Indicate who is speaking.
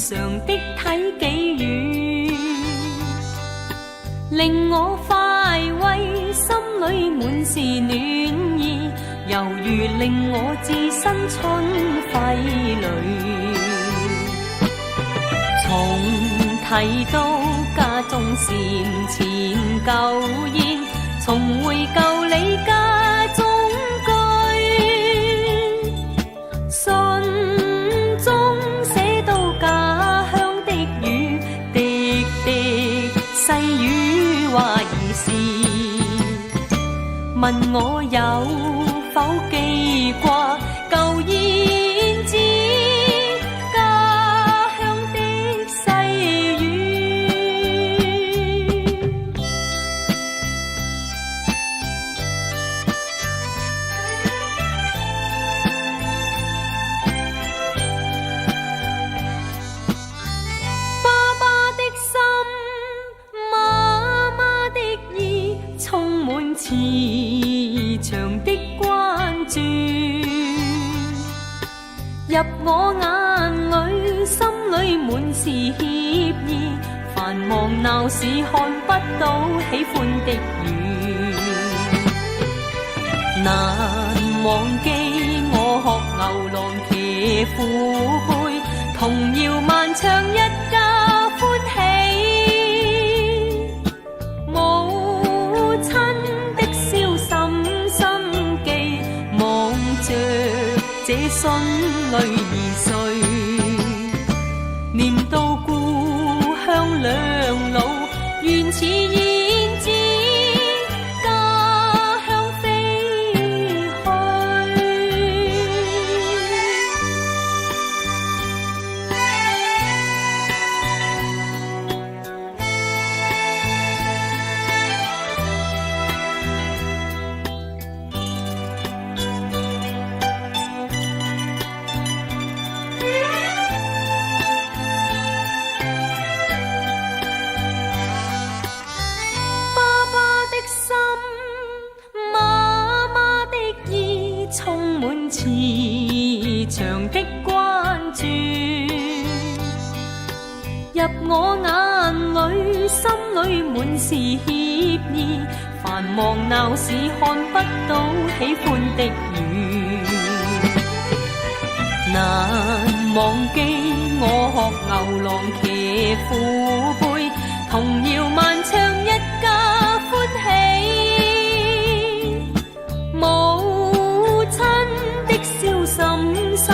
Speaker 1: 常的體己語，令我快慰，心裏滿是暖意，猶如令我置身春暉裏。從提到家中禪前舊宴，重回舊里家中居，信中寫到家鄉的語，滴滴細語話兒時，問我有否記掛舊燕子家鄉的細語。爸爸的心，媽媽的意，充滿慈祥的關注，入我眼裏，心裏滿是歉意，繁忙鬧市看不到喜歡的雨，難忘記我學牛郎騎虎背，童謠漫唱一家歡喜，母親的笑深深記，望着這孫女2歲，念到故鄉兩老，原似燕子家鄉飛去。爸爸的心，媽媽的意，充滿慈祥的關注，入我眼裏，心裏滿是歉意，繁忙鬧市看不到喜歡的雨，難忘記我學牛郎騎虎背，童謠漫唱一家歡喜，母親的笑深深